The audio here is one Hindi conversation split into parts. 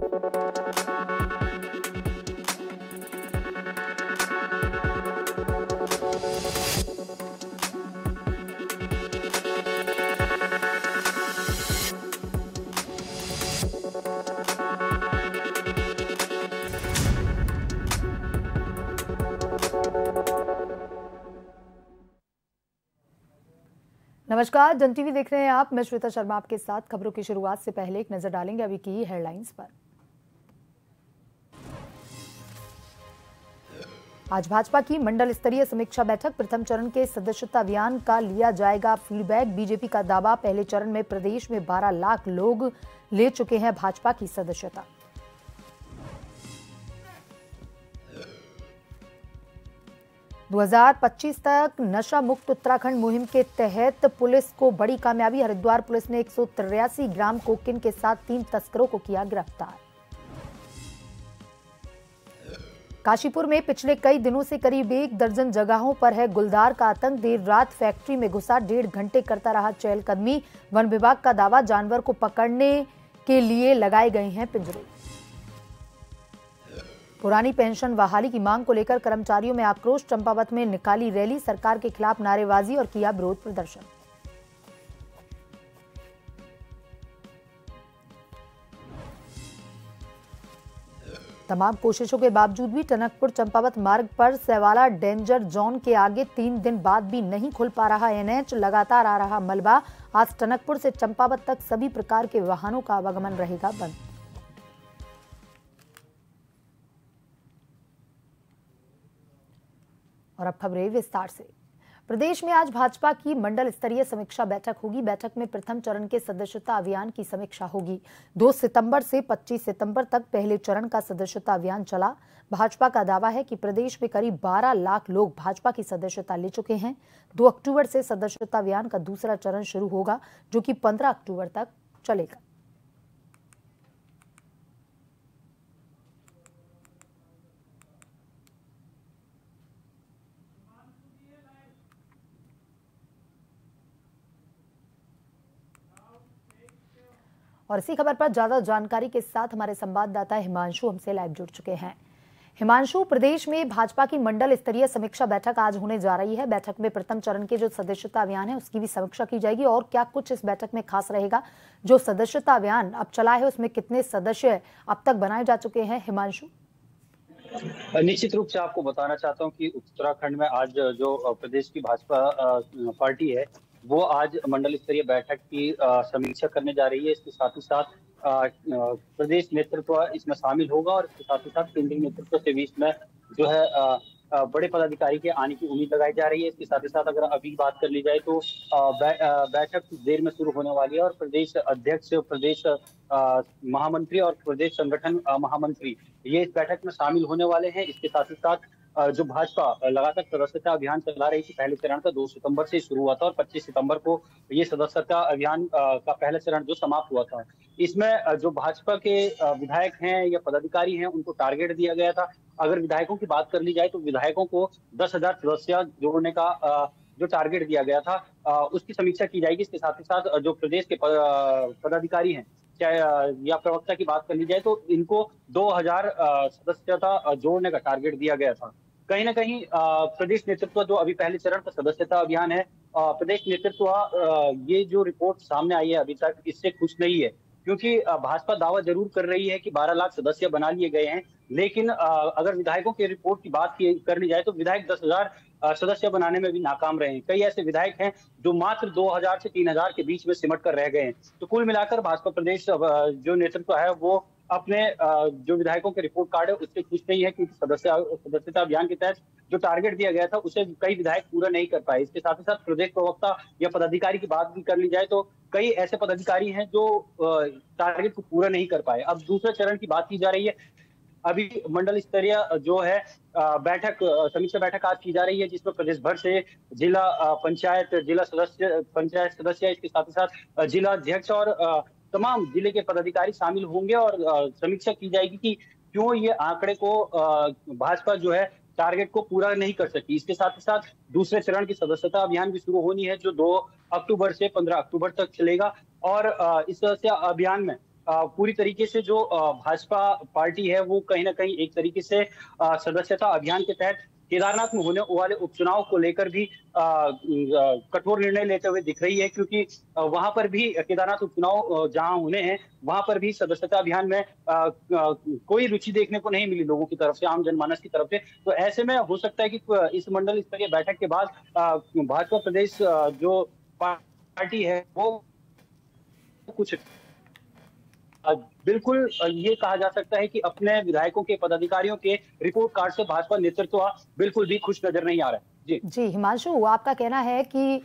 नमस्कार, जन टीवी देख रहे हैं आप। मैं श्वेता शर्मा आपके साथ। खबरों की शुरुआत से पहले एक नजर डालेंगे अभी की हेडलाइंस पर। आज भाजपा की मंडल स्तरीय समीक्षा बैठक। प्रथम चरण के सदस्यता अभियान का लिया जाएगा फीडबैक। बीजेपी का दावा, पहले चरण में प्रदेश में 12 लाख लोग ले चुके हैं भाजपा की सदस्यता। - 2025 तक नशा मुक्त उत्तराखंड मुहिम के तहत पुलिस को बड़ी कामयाबी। हरिद्वार पुलिस ने 183 ग्राम कोकीन के साथ 3 तस्करों को किया गिरफ्तार। काशीपुर में पिछले कई दिनों से करीब 1 दर्जन जगहों पर है गुलदार का आतंक। देर रात फैक्ट्री में घुसा, 1.5 घंटे करता रहा चहलकदमी। वन विभाग का दावा, जानवर को पकड़ने के लिए लगाए गए हैं पिंजरे। पुरानी पेंशन बहाली की मांग को लेकर कर्मचारियों में आक्रोश। चंपावत में निकाली रैली, सरकार के खिलाफ नारेबाजी और किया विरोध प्रदर्शन। तमाम कोशिशों के बावजूद भी टनकपुर चंपावत मार्ग पर सेवाला डेंजर जोन के आगे 3 दिन बाद भी नहीं खुल पा रहा एनएच। लगातार आ रहा मलबा। आज टनकपुर से चंपावत तक सभी प्रकार के वाहनों का आवागमन रहेगा बंद। और अब खबरें विस्तार से। प्रदेश में आज भाजपा की मंडल स्तरीय समीक्षा बैठक होगी। बैठक में प्रथम चरण के सदस्यता अभियान की समीक्षा होगी। 2 सितंबर से 25 सितंबर तक पहले चरण का सदस्यता अभियान चला। भाजपा का दावा है कि प्रदेश में करीब 12 लाख लोग भाजपा की सदस्यता ले चुके हैं। 2 अक्टूबर से सदस्यता अभियान का दूसरा चरण शुरू होगा, जो कि 15 अक्टूबर तक चलेगा। और इसी खबर पर ज्यादा जानकारी के साथ हमारे संवाददाता हिमांशु हमसे लाइव जुड़ चुके हैं। हिमांशु, प्रदेश में भाजपा की मंडल स्तरीय समीक्षा बैठक आज होने जा रही है। बैठक में प्रथम चरण के जो सदस्यता अभियान है उसकी भी समीक्षा की जाएगी, और क्या कुछ इस बैठक में खास रहेगा? जो सदस्यता अभियान अब चला है उसमें कितने सदस्य अब तक बनाए जा चुके हैं? हिमांशु, निश्चित रूप से आपको बताना चाहता हूं कि उत्तराखंड में आज जो प्रदेश की भाजपा पार्टी है वो आज मंडल स्तरीय बैठक की समीक्षा करने जा रही है। इसके साथ ही साथ प्रदेश नेतृत्व इसमें शामिल होगा, और इसके साथ ही साथ केंद्रीय नेतृत्व से भी इसमें जो है बड़े पदाधिकारी के आने की उम्मीद लगाई जा रही है। इसके साथ ही साथ अगर अभी बात कर ली जाए तो बैठक कुछ देर में शुरू होने वाली है, और प्रदेश अध्यक्ष, प्रदेश महामंत्री और प्रदेश संगठन महामंत्री ये इस बैठक में शामिल होने वाले हैं। इसके साथ ही साथ जो भाजपा लगातार सदस्यता अभियान चला रही थी, पहले चरण का 2 सितंबर से शुरू हुआ था और 25 सितंबर को ये सदस्यता अभियान का पहला चरण जो समाप्त हुआ था, इसमें जो भाजपा के विधायक हैं या पदाधिकारी हैं उनको टारगेट दिया गया था। अगर विधायकों की बात कर ली जाए तो विधायकों को 10,000 सदस्य जोड़ने का जो टारगेट दिया गया था उसकी समीक्षा की जाएगी। इसके साथ ही साथ जो प्रदेश के पदाधिकारी हैं चाहे या प्रवक्ता की बात कर ली जाए तो इनको 2,000 सदस्यता जोड़ने का टारगेट दिया गया था। कहीं ना कहीं प्रदेश नेतृत्व जो अभी पहले चरण का सदस्यता अभियान है, प्रदेश नेतृत्व ये जो रिपोर्ट सामने आई है अभी तक इससे खुश नहीं है, क्योंकि भाजपा दावा जरूर कर रही है कि 12 लाख सदस्य बना लिए गए हैं, लेकिन अगर विधायकों की रिपोर्ट की बात कर ली जाए तो विधायक 10,000 सदस्य बनाने में भी नाकाम रहे हैं। कई ऐसे विधायक हैं जो मात्र 2,000 से 3,000 के बीच में सिमट कर रह गए हैं। तो कुल मिलाकर भाजपा प्रदेश जो नेतृत्व है वो अपने जो विधायकों के रिपोर्ट कार्ड है उससे खुश नहीं है, क्योंकि सदस्यता अभियान के तहत जो टारगेट दिया गया था उसे कई विधायक पूरा नहीं कर पाए। इसके साथ ही साथ प्रदेश प्रवक्ता या पदाधिकारी की बात भी कर ली जाए तो कई ऐसे पदाधिकारी हैं जो टारगेट को पूरा नहीं कर पाए। अब दूसरे चरण की बात की जा रही है। अभी मंडल स्तरीय जो है बैठक, समीक्षा बैठक आज की जा रही है, जिसमें प्रदेश भर से जिला पंचायत सदस्य, इसके साथ ही साथ जिला अध्यक्ष और तमाम जिले के पदाधिकारी शामिल होंगे, और समीक्षा की जाएगी कि क्यों ये आंकड़े को भाजपा जो है टारगेट को पूरा नहीं कर सकी। इसके साथ ही साथ दूसरे चरण की सदस्यता अभियान भी शुरू होनी है जो 2 अक्टूबर से 15 अक्टूबर तक चलेगा, और इस सदस्यता अभियान में पूरी तरीके से जो भाजपा पार्टी है वो कहीं ना कहीं एक तरीके से सदस्यता अभियान के तहत केदारनाथ में होने वाले उपचुनाव को लेकर भी कठोर निर्णय लेते हुए दिख रही है, क्योंकि वहां पर भी केदारनाथ उपचुनाव जहां होने हैं वहां पर भी सदस्यता अभियान में कोई रुचि देखने को नहीं मिली लोगों की तरफ से, आम जनमानस की तरफ से। तो ऐसे में हो सकता है कि इस मंडल स्तरीय बैठक के बाद भाजपा प्रदेश जो पार्टी है वो कुछ बिल्कुल ये कहा जा सकता है कि अपने विधायकों के पदाधिकारियों के रिपोर्ट कार्ड से भाजपा नेतृत्व बिल्कुल भी खुश नजर नहीं आ रहा है। जी हिमांशु, आपका कहना है कि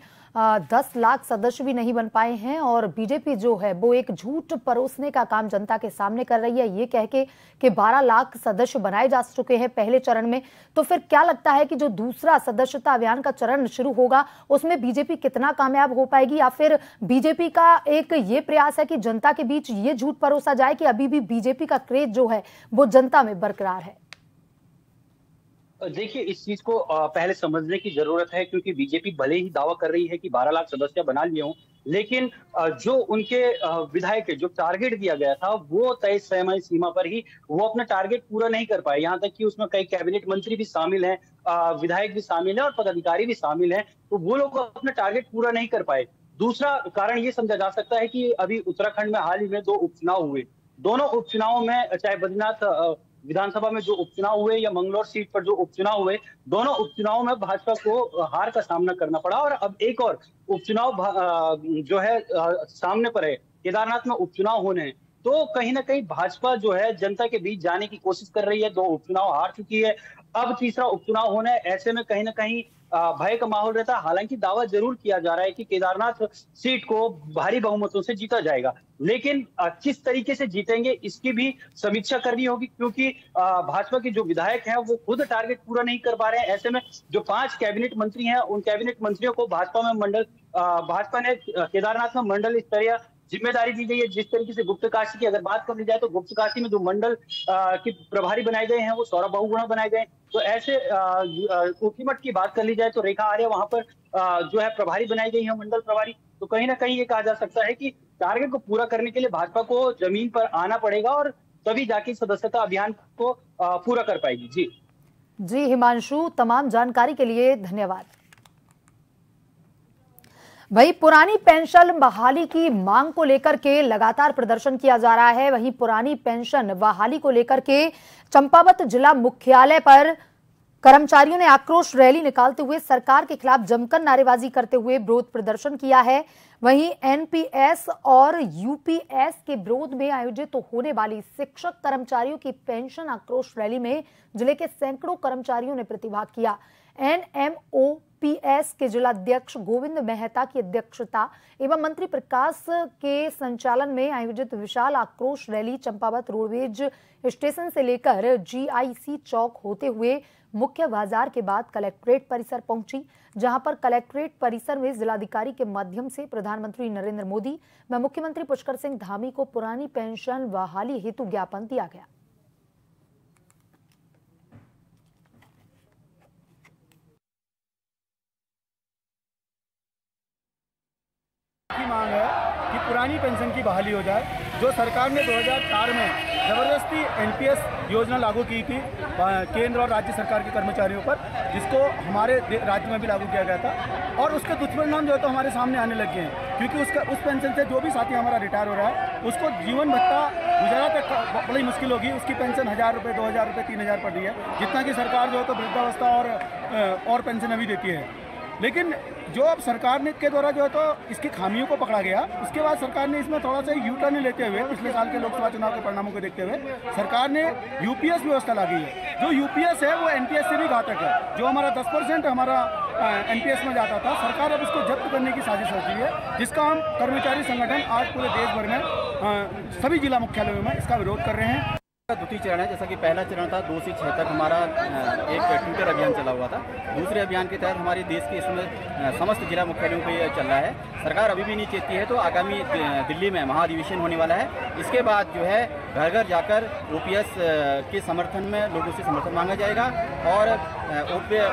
10 लाख सदस्य भी नहीं बन पाए हैं और बीजेपी जो है वो एक झूठ परोसने का काम जनता के सामने कर रही है, ये कह के कि 12 लाख सदस्य बनाए जा चुके हैं पहले चरण में। तो फिर क्या लगता है कि जो दूसरा सदस्यता अभियान का चरण शुरू होगा उसमें बीजेपी कितना कामयाब हो पाएगी, या फिर बीजेपी का एक ये प्रयास है कि जनता के बीच ये झूठ परोसा जाए कि अभी भी बीजेपी का क्रेज जो है वो जनता में बरकरार है? देखिए, इस चीज को पहले समझने की जरूरत है, क्योंकि बीजेपी भले ही दावा कर रही है कि 12 लाख सदस्य बना लिए हों, लेकिन जो उनके विधायक जो टारगेट दिया गया था वो तय समय सीमा पर ही वो अपना टारगेट पूरा नहीं कर पाए। यहाँ तक कि उसमें कई कैबिनेट मंत्री भी शामिल हैं, विधायक भी शामिल हैं और पदाधिकारी भी शामिल हैं, तो वो लोग अपना टारगेट पूरा नहीं कर पाए। दूसरा कारण ये समझा जा सकता है कि अभी उत्तराखंड में हाल ही में 2 उपचुनाव हुए, दोनों उपचुनावों में चाहे बद्रीनाथ विधानसभा में जो उपचुनाव हुए या मंगलौर सीट पर जो उपचुनाव हुए, दोनों उपचुनावों में भाजपा को हार का सामना करना पड़ा। और अब एक और उपचुनाव जो है सामने पर है, केदारनाथ में उपचुनाव होने हैं, तो कहीं ना कहीं भाजपा जो है जनता के बीच जाने की कोशिश कर रही है। 2 उपचुनाव हार चुकी है, अब तीसरा उपचुनाव होना है। ऐसे में कहीं ना कहीं भय का माहौल रहता है। हालांकि दावा जरूर किया जा रहा है कि केदारनाथ सीट को भारी बहुमतों से जीता जाएगा, लेकिन किस तरीके से जीतेंगे इसकी भी समीक्षा करनी होगी, क्योंकि भाजपा के जो विधायक हैं वो खुद टारगेट पूरा नहीं कर पा रहे हैं। ऐसे में जो 5 कैबिनेट मंत्री हैं उन कैबिनेट मंत्रियों को भाजपा ने केदारनाथ में मंडल स्तरीय जिम्मेदारी दी गई है। जिस तरीके से गुप्तकाशी की अगर बात कर ली जाए तो गुप्तकाशी में जो मंडल के प्रभारी बनाए गए हैं वो सौरभ बहुगुणा बनाए गए। तो ऐसे ऊखीमठ की बात कर ली जाए तो रेखा आर्य वहां पर जो है प्रभारी बनाई गई है, मंडल प्रभारी। तो कहीं ना कहीं ये कहा जा सकता है कि टारगेट को पूरा करने के लिए भाजपा को जमीन पर आना पड़ेगा और तभी जाके सदस्यता अभियान को पूरा कर पाएगी। जी हिमांशु, तमाम जानकारी के लिए धन्यवाद। वहीं पुरानी पेंशन बहाली की मांग को लेकर के लगातार प्रदर्शन किया जा रहा है। वहीं पुरानी पेंशन बहाली को लेकर के चंपावत जिला मुख्यालय पर कर्मचारियों ने आक्रोश रैली निकालते हुए सरकार के खिलाफ जमकर नारेबाजी करते हुए विरोध प्रदर्शन किया है। वहीं एनपीएस और यूपीएस के विरोध में आयोजित होने वाली शिक्षक कर्मचारियों की पेंशन आक्रोश रैली में जिले के सैकड़ों कर्मचारियों ने प्रतिभाग किया। एनएमओपीएस के जिलाध्यक्ष गोविंद मेहता की अध्यक्षता एवं मंत्री प्रकाश के संचालन में आयोजित विशाल आक्रोश रैली चंपावत रोडवेज स्टेशन से लेकर जीआईसी चौक होते हुए मुख्य बाजार के बाद कलेक्ट्रेट परिसर पहुंची, जहां पर कलेक्ट्रेट परिसर में जिलाधिकारी के माध्यम से प्रधानमंत्री नरेंद्र मोदी व मुख्यमंत्री पुष्कर सिंह धामी को पुरानी पेंशन बहाली हेतु ज्ञापन दिया गया। मांग है कि पुरानी पेंशन की बहाली हो जाए। जो सरकार ने 2004 में जबरदस्ती एनपीएस योजना लागू की थी केंद्र और राज्य सरकार के कर्मचारियों पर, जिसको हमारे राज्य में भी लागू किया गया था, और उसके दुष्परिणाम जो है तो हमारे सामने आने लगे हैं। क्योंकि उस पेंशन से जो भी साथी हमारा रिटायर हो रहा है उसको जीवन भत्ता गुजारा तक बड़ी मुश्किल होगी। उसकी पेंशन 1000 रुपये, 2000 रुपये, 3000 पड़ रही है, जितना कि सरकार जो है तो वृद्धावस्था और पेंशन अभी देती है। लेकिन जो अब सरकार ने के द्वारा जो है तो इसकी खामियों को पकड़ा गया, उसके बाद सरकार ने इसमें थोड़ा सा यू टर्न लेते हुए पिछले साल के लोकसभा चुनाव के परिणामों को देखते हुए सरकार ने यूपीएस व्यवस्था लाई है। जो यूपीएस है वो एनपीएस से भी घातक है। जो हमारा 10% हमारा एनपीएस में जाता था, सरकार अब इसको जब्त करने की साजिश रच रही है, जिसका हम कर्मचारी संगठन आज पूरे देश भर में सभी जिला मुख्यालयों में इसका विरोध कर रहे हैं। द्वितीय चरण है। जैसा कि पहला चरण था 2 से 6 तक हमारा एक ट्विटर अभियान चला हुआ था। दूसरे अभियान के तहत हमारे देश के इसमें समस्त जिला मुख्यालयों पे ये चल रहा है। सरकार अभी भी नहीं चेती है, तो आगामी दिल्ली में महाधिवेशन होने वाला है। इसके बाद जो है घर घर जाकर ओपीएस के समर्थन में लोगों से समर्थन मांगा जाएगा और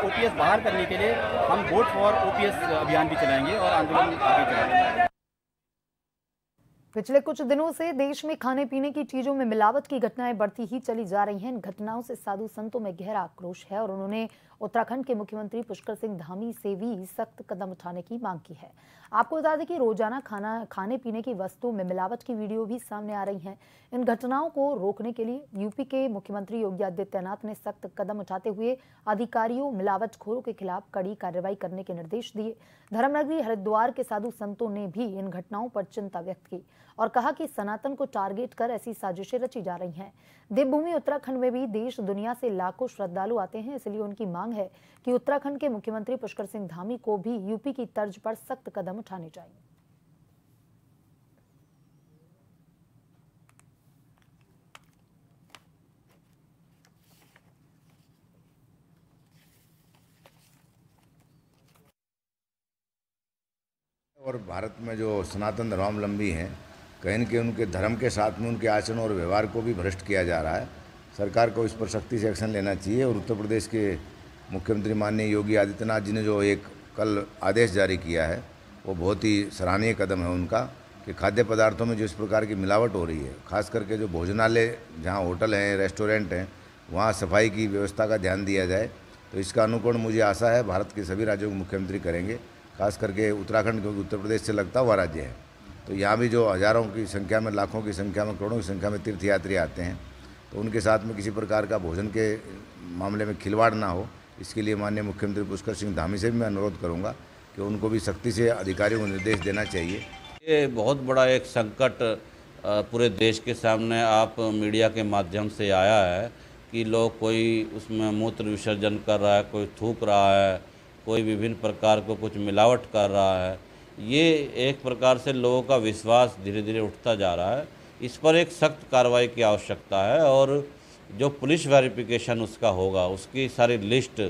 ओपीएस बाहर करने के लिए हम वोट फॉर ओपीएस अभियान भी चलाएंगे और आंदोलन आगे चलाएंगे। पिछले कुछ दिनों से देश में खाने पीने की चीजों में मिलावट की घटनाएं बढ़ती ही चली जा रही हैं। इन घटनाओं से साधु संतों में गहरा आक्रोश है और उन्होंने उत्तराखंड के मुख्यमंत्री पुष्कर सिंह धामी से भी सख्त कदम उठाने की मांग की है। आपको बता दें कि रोजाना खाने पीने की वस्तुओं में मिलावट की वीडियो भी सामने आ रही हैं। इन घटनाओं को रोकने के लिए यूपी के मुख्यमंत्री योगी आदित्यनाथ ने सख्त कदम उठाते हुए अधिकारियों मिलावटखोरों के खिलाफ कड़ी कार्रवाई करने के निर्देश दिए। धर्मनगरी हरिद्वार के साधु संतों ने भी इन घटनाओं पर चिंता व्यक्त की और कहा कि सनातन को टारगेट कर ऐसी साजिशें रची जा रही हैं। देवभूमि उत्तराखंड में भी देश दुनिया से लाखों श्रद्धालु आते हैं, इसलिए उनकी मांग है कि उत्तराखंड के मुख्यमंत्री पुष्कर सिंह धामी को भी यूपी की तर्ज पर सख्त कदम उठाने चाहिए। और भारत में जो सनातन धर्मावलंबी हैं, कहीं न कहीं उनके धर्म के साथ में उनके आचरण और व्यवहार को भी भ्रष्ट किया जा रहा है। सरकार को इस पर सख्ती से एक्शन लेना चाहिए और उत्तर प्रदेश के मुख्यमंत्री माननीय योगी आदित्यनाथ जी ने जो एक कल आदेश जारी किया है, वो बहुत ही सराहनीय कदम है उनका कि खाद्य पदार्थों में जो इस प्रकार की मिलावट हो रही है, खास करके जो भोजनालय, जहाँ होटल हैं, रेस्टोरेंट हैं, वहाँ सफाई की व्यवस्था का ध्यान दिया जाए। तो इसका अनुकरण मुझे आशा है भारत के सभी राज्यों के मुख्यमंत्री करेंगे, खास करके उत्तराखंड, क्योंकि उत्तर प्रदेश से लगता हुआ राज्य है। तो यहाँ भी जो हज़ारों की संख्या में, लाखों की संख्या में, करोड़ों की संख्या में तीर्थयात्री आते हैं, तो उनके साथ में किसी प्रकार का भोजन के मामले में खिलवाड़ ना हो, इसके लिए माननीय मुख्यमंत्री पुष्कर सिंह धामी से भी मैं अनुरोध करूँगा कि उनको भी सख्ती से अधिकारियों को निर्देश देना चाहिए। ये बहुत बड़ा एक संकट पूरे देश के सामने आप मीडिया के माध्यम से आया है कि लोग कोई उसमें मूत्र विसर्जन कर रहा है, कोई थूक रहा है, कोई विभिन्न प्रकार को कुछ मिलावट कर रहा है। ये एक प्रकार से लोगों का विश्वास धीरे धीरे उठता जा रहा है। इस पर एक सख्त कार्रवाई की आवश्यकता है और जो पुलिस वेरिफिकेशन उसका होगा, उसकी सारी लिस्ट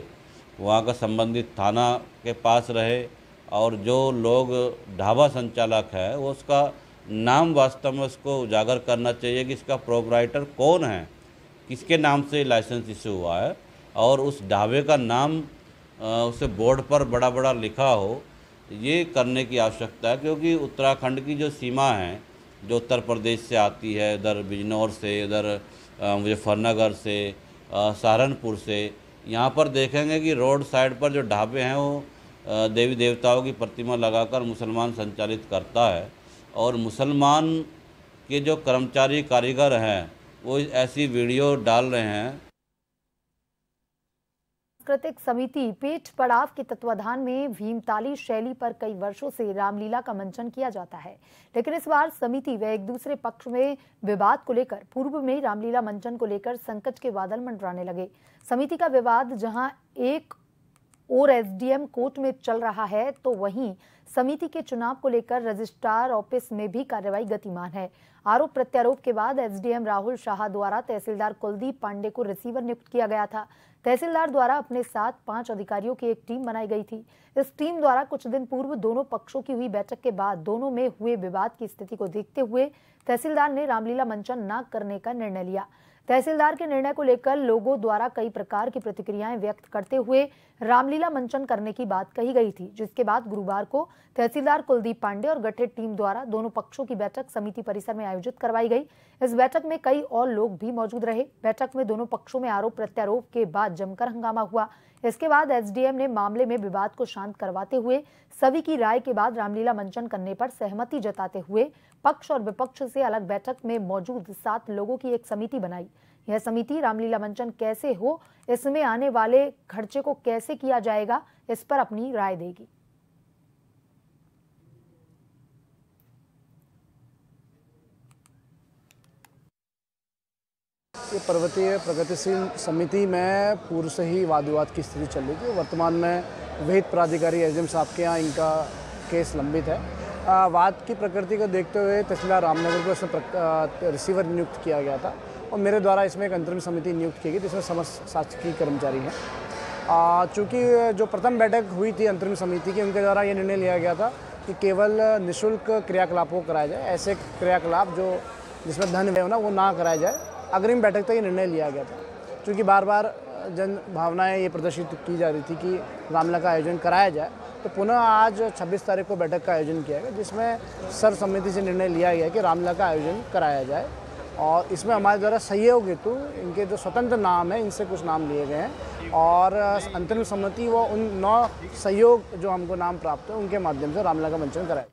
वहाँ का संबंधित थाना के पास रहे और जो लोग ढाबा संचालक है वो उसका नाम वास्तव में उसको उजागर करना चाहिए कि इसका प्रोपराइटर कौन है, किसके नाम से लाइसेंस इशू हुआ है और उस ढाबे का नाम उसे बोर्ड पर बड़ा बड़ा लिखा हो। ये करने की आवश्यकता है क्योंकि उत्तराखंड की जो सीमा है, जो उत्तर प्रदेश से आती है, इधर बिजनौर से, इधर मुजफ्फरनगर से, सहारनपुर से, यहाँ पर देखेंगे कि रोड साइड पर जो ढाबे हैं वो देवी देवताओं की प्रतिमा लगाकर मुसलमान संचालित करता है और मुसलमान के जो कर्मचारी कारीगर हैं वो ऐसी वीडियो डाल रहे हैं। सांस्कृतिक समिति पेट पड़ाव के तत्वाधान में भीमताली शैली पर कई वर्षों से रामलीला का मंचन किया जाता है, लेकिन इस बार समिति व एक दूसरे पक्ष में विवाद को लेकर पूर्व में रामलीला मंचन को लेकर संकट के बादल मंडराने लगे। समिति का विवाद जहां एक और एसडीएम कोर्ट में चल रहा है, तो वहीं समिति के चुनाव को लेकर रजिस्ट्रार ऑफिस में भी कार्रवाई गतिमान है। आरोप प्रत्यारोप के बाद एसडीएम राहुल शाह द्वारा तहसीलदार कुलदीप पांडे को रिसीवर नियुक्त किया गया था। तहसीलदार द्वारा अपने साथ 5 अधिकारियों की एक टीम बनाई गई थी। इस टीम द्वारा कुछ दिन पूर्व दोनों पक्षों की हुई बैठक के बाद दोनों में हुए विवाद की स्थिति को देखते हुए तहसीलदार ने रामलीला मंचन न करने का निर्णय लिया। तहसीलदार के निर्णय को लेकर लोगों द्वारा कई प्रकार की प्रतिक्रियाएं व्यक्त करते हुए रामलीला मंचन करने की बात कही गई थी, जिसके बाद गुरुवार को तहसीलदार कुलदीप पांडे और गठित टीम द्वारा दोनों पक्षों की बैठक समिति परिसर में आयोजित करवाई गई। इस बैठक में कई और लोग भी मौजूद रहे। बैठक में दोनों पक्षों में आरोप प्रत्यारोप के बाद जमकर हंगामा हुआ। इसके बाद एसडीएम ने मामले में विवाद को शांत करवाते हुए सभी की राय के बाद रामलीला मंचन करने पर सहमति जताते हुए पक्ष और विपक्ष से अलग बैठक में मौजूद 7 लोगों की एक समिति बनाई। यह समिति रामलीला मंचन कैसे हो, इसमें आने वाले खर्चे को कैसे किया जाएगा, इस पर अपनी राय देगी। ये पर्वतीय प्रगतिशील समिति में पूर्व से ही वाद विवाद की स्थिति चल रही थी। वर्तमान में विहित प्राधिकारी एसडीएम साहब के यहाँ इनका केस लंबित है। वाद की प्रकृति को देखते हुए तहसीलदार रामनगर को इसमें रिसीवर नियुक्त किया गया था और मेरे द्वारा इसमें एक अंतरिम समिति नियुक्त की गई जिसमें समस्त शासकीय कर्मचारी हैं। चूँकि जो प्रथम बैठक हुई थी अंतरिम समिति की, उनके द्वारा ये निर्णय लिया गया था कि केवल निःशुल्क क्रियाकलापों को कराया जाए, ऐसे क्रियाकलाप जो जिसमें धन व्यय होना वो ना कराया जाए। अग्रिम बैठक तक ये निर्णय लिया गया था। चूँकि बार बार जन भावनाएं ये प्रदर्शित की जा रही थी कि रामलीला का आयोजन कराया जाए, तो पुनः आज 26 तारीख को बैठक का आयोजन किया गया, जिसमें सर्व सम्मति से निर्णय लिया गया कि रामलीला का आयोजन कराया जाए। और इसमें हमारे द्वारा सहयोग हेतु इनके जो स्वतंत्र नाम है, इनसे कुछ नाम लिए गए हैं और अंतरिम सम्मति व उन 9 सहयोग जो हमको नाम प्राप्त है उनके माध्यम से रामलीला का मंचन कराया।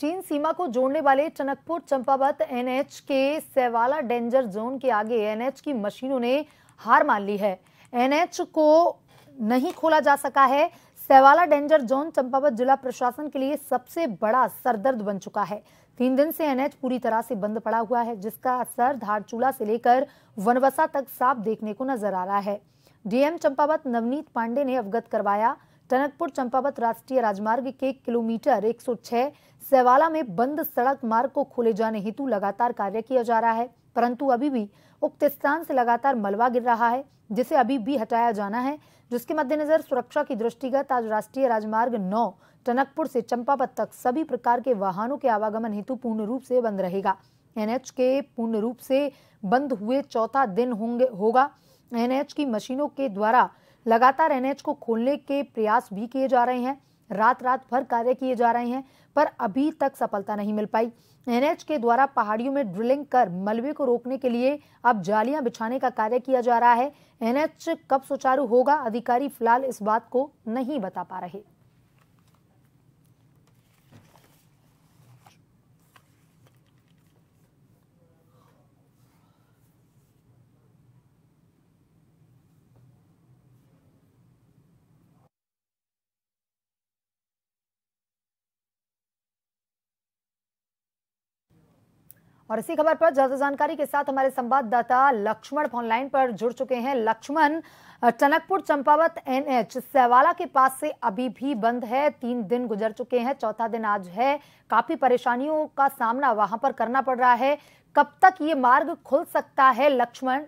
चीन सीमा को जोड़ने वाले टनकपुर चंपावत एनएच के सेवाला डेंजर जोन के आगे एनएच की मशीनों ने हार मान ली है। एनएच को नहीं खोला जा सका है। सेवाला डेंजर जोन चंपावत जिला प्रशासन के लिए सबसे बड़ा सरदर्द बन चुका है। 3 दिन से एनएच पूरी तरह से बंद पड़ा हुआ है, जिसका असर धारचूला से लेकर वनवसा तक साफ देखने को नजर आ रहा है। डीएम चंपावत नवनीत पांडे ने अवगत करवाया, टनकपुर चंपावत राष्ट्रीय राजमार्ग के किलोमीटर 106 सेवाला में बंद सड़क मार्ग को खोले जाने हेतु लगातार कार्य किया जा रहा है, परंतु अभी भी उक्त स्थान से लगातार मलबा गिर रहा है, जिसे अभी भी हटाया जाना है, जिसके मद्देनजर सुरक्षा की दृष्टिगत आज राष्ट्रीय राजमार्ग 9 टनकपुर से चंपावत तक सभी प्रकार के वाहनों के आवागमन हेतु पूर्ण रूप से बंद रहेगा। एनएच के पूर्ण रूप से बंद हुए चौथा दिन होगा। एनएच की मशीनों के द्वारा लगातार एनएच को खोलने के प्रयास भी किए जा रहे हैं, रात भर कार्य किए जा रहे हैं, पर अभी तक सफलता नहीं मिल पाई। एनएच के द्वारा पहाड़ियों में ड्रिलिंग कर मलबे को रोकने के लिए अब जालियां बिछाने का कार्य किया जा रहा है। एनएच कब सुचारू होगा, अधिकारी फिलहाल इस बात को नहीं बता पा रहे। और इसी खबर पर ज्यादा जानकारी के साथ हमारे संवाददाता लक्ष्मण ऑनलाइन पर जुड़ चुके हैं। लक्ष्मण, टनकपुर चंपावत एनएच सेवाला के पास से अभी भी बंद है। 3 दिन गुजर चुके हैं, चौथा दिन आज है। काफी परेशानियों का सामना वहां पर करना पड़ रहा है। कब तक ये मार्ग खुल सकता है लक्ष्मण?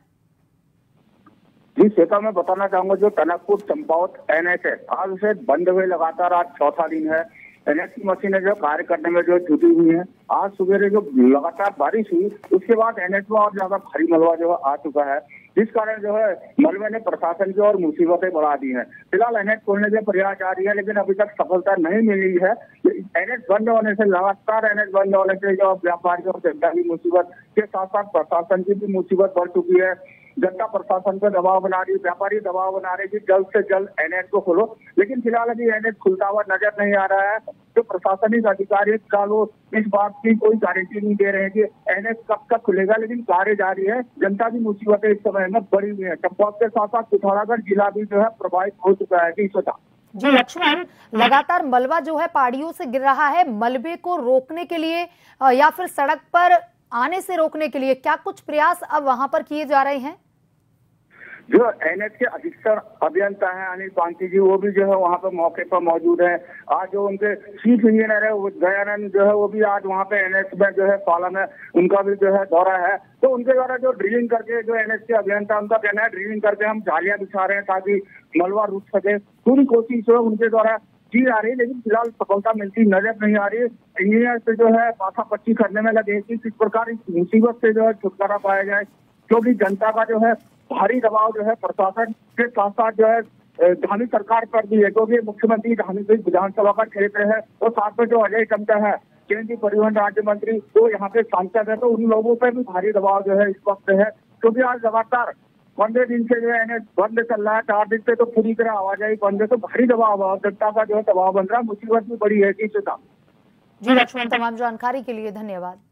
जी श्वेता, मैं बताना चाहूंगा जो टनकपुर चंपावत एनएच है, आज उसे बंद हुए लगातार आज चौथा दिन है। एनएच की मशीनें जो कार्य करने में जो छूटी हुई है, आज सुबह जो लगातार बारिश हुई उसके बाद एनएच में और ज्यादा भारी मलबा जो है आ चुका है, जिस कारण जो है मलबे ने प्रशासन की और मुसीबतें बढ़ा दी हैं। फिलहाल एनएच खोलने के प्रयास जारी है, लेकिन अभी तक सफलता नहीं मिली है। एनएच बंद होने से लगातार एनएच बंद होने से जो व्यापारियों और जनता की मुसीबत के साथ साथ प्रशासन की भी मुसीबत बढ़ चुकी है। जनता प्रशासन पर दबाव बना रही, व्यापारी दबाव बना रहे कि जल्द से जल्द एनएच को खोलो, लेकिन फिलहाल अभी एनएच खुलता हुआ नजर नहीं आ रहा है। जो प्रशासनिक अधिकारी का लोग इस बात की कोई गारंटी नहीं दे रहे हैं कि एनएच कब तक खुलेगा, लेकिन कार्य जारी है। जनता की मुसीबतें इस समय में बढ़ी हुई है। चंपावत के साथ साथ पिथौरागढ़ जिला भी जो है प्रभावित हो चुका है। जी लक्ष्मण, लगातार मलबा जो है पहाड़ियों से गिर रहा है, मलबे को रोकने के लिए या फिर सड़क पर आने से रोकने के लिए क्या कुछ प्रयास अब वहां पर किए जा रहे हैं? जो एनएच के अधीक्षण अभियंता हैं अनिल पांती जी, वो भी जो है वहाँ पे मौके पर मौजूद है। आज जो उनके चीफ इंजीनियर है दयानंद जो है वो भी आज वहाँ पे एनएच में जो है पाला में उनका भी जो है दौरा है। तो उनके द्वारा जो ड्रिलिंग करके जो एनएच के अभियंता उनका कहना है ड्रिलिंग करके हम जालियां बिछा रहे हैं ताकि मलबा रुक सके। पूरी कोशिश जो है उनके द्वारा की जा रही है, लेकिन फिलहाल सफलता मिलती नजर नहीं आ रही। इंजीनियर से जो है पाछापच्ची करने में लगे कि किस प्रकार इस मुसीबत से जो है छुटकारा पाया जाए, क्योंकि जनता का जो है भारी दबाव जो है प्रशासन के साथ साथ जो है धामी सरकार पर भी है, क्योंकि मुख्यमंत्री धामी विधानसभा का क्षेत्र है और साथ में जो अजय टमटा है केंद्रीय परिवहन राज्य मंत्री, वो यहाँ पे सांसद है, तो उन लोगों पर भी भारी दबाव जो है इस वक्त है। क्योंकि आज लगातार 15 दिन से जो है एनएच बंद चल रहा है, 4 दिन से तो पूरी तरह आवाजाही बंद है, तो भारी दबाव जनता का जो है दबाव बन रहा है। मुसीबत भी बड़ी है। जी लक्ष्मण, तमाम जानकारी के लिए धन्यवाद।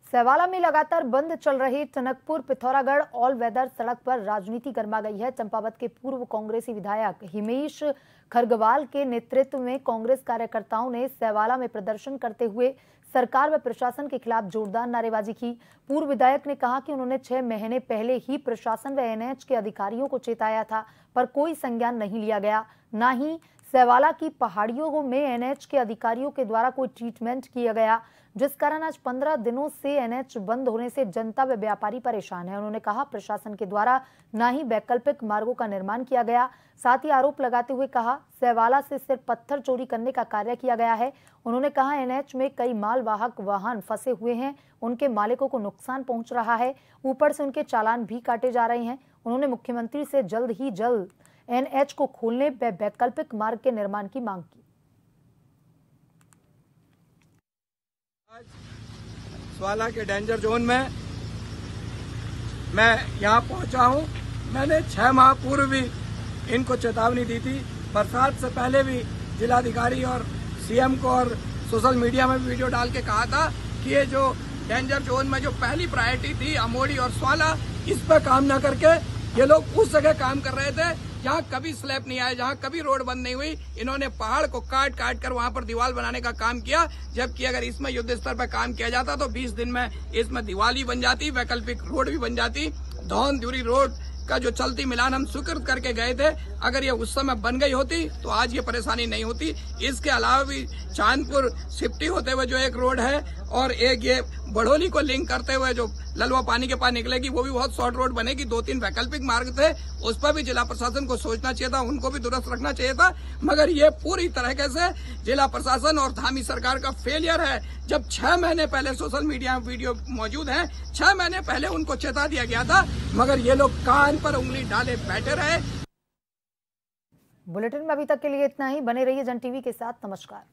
सेवाला में लगातार बंद चल रही टनकपुर पिथौरागढ़ ऑल वेदर सड़क पर राजनीति गर्मा गई है। चंपावत के पूर्व कांग्रेसी विधायक हिमेश खरगवाल के नेतृत्व में कांग्रेस कार्यकर्ताओं ने सेवाला में प्रदर्शन करते हुए सरकार व प्रशासन के खिलाफ जोरदार नारेबाजी की। पूर्व विधायक ने कहा कि उन्होंने 6 महीने पहले ही प्रशासन व एनएच के अधिकारियों को चेताया था, पर कोई संज्ञान नहीं लिया गया, न ही सैवाला की पहाड़ियों में एनएच के अधिकारियों के द्वारा कोई ट्रीटमेंट किया गया, जिस कारण आज 15 दिनों से एनएच बंद होने से जनता व व्यापारी परेशान है। उन्होंने कहा प्रशासन के द्वारा न ही वैकल्पिक मार्गों का निर्माण किया गया। साथ ही आरोप लगाते हुए कहा सैवाला से सिर्फ पत्थर चोरी करने का कार्य किया गया है। उन्होंने कहा एनएच में कई मालवाहक वाहन फंसे हुए हैं, उनके मालिकों को नुकसान पहुंच रहा है, ऊपर से उनके चालान भी काटे जा रहे हैं। उन्होंने मुख्यमंत्री से जल्द ही जल्द एनएच को खोलने व वैकल्पिक मार्ग के निर्माण की मांग की। सैवाला के डेंजर जोन में मैं यहाँ पहुँचा हूँ। मैंने 6 माह पूर्व भी इनको चेतावनी दी थी। बरसात से पहले भी जिलाधिकारी और सीएम को और सोशल मीडिया में भी वीडियो डाल के कहा था कि ये जो डेंजर जोन में जो पहली प्रायोरिटी थी अमोड़ी और सैवाला, इस पर काम न करके ये लोग उस जगह काम कर रहे थे जहाँ कभी स्लैब नहीं आया, जहाँ कभी रोड बंद नहीं हुई। इन्होंने पहाड़ को काट काट कर वहाँ पर दीवार बनाने का काम किया, जबकि अगर इसमें युद्ध स्तर पर काम किया जाता तो 20 दिन में इसमें दीवार भी बन जाती, वैकल्पिक रोड भी बन जाती। धौन ध्यूरी रोड का जो चलती मिलान हम स्वीकृत करके गए थे, अगर ये उस समय बन गई होती तो आज ये परेशानी नहीं होती। इसके अलावा भी चांदपुर सिप्टी होते हुए जो एक रोड है और एक ये बढ़ोली को लिंक करते हुए जो ललवा पानी के पास निकलेगी, वो भी बहुत शॉर्ट रोड बनेगी। 2-3 वैकल्पिक मार्ग थे, उस पर भी जिला प्रशासन को सोचना चाहिए था, उनको भी दुरुस्त रखना चाहिए था। मगर ये पूरी तरीके से जिला प्रशासन और धामी सरकार का फेलियर है। जब 6 महीने पहले सोशल मीडिया में वीडियो मौजूद है, 6 महीने पहले उनको चेता दिया गया था, मगर ये लोग कान पर उंगली डाले बैठे रहे। बुलेटिन में अभी तक के लिए इतना ही। बने रहिए जन टीवी के साथ। नमस्कार।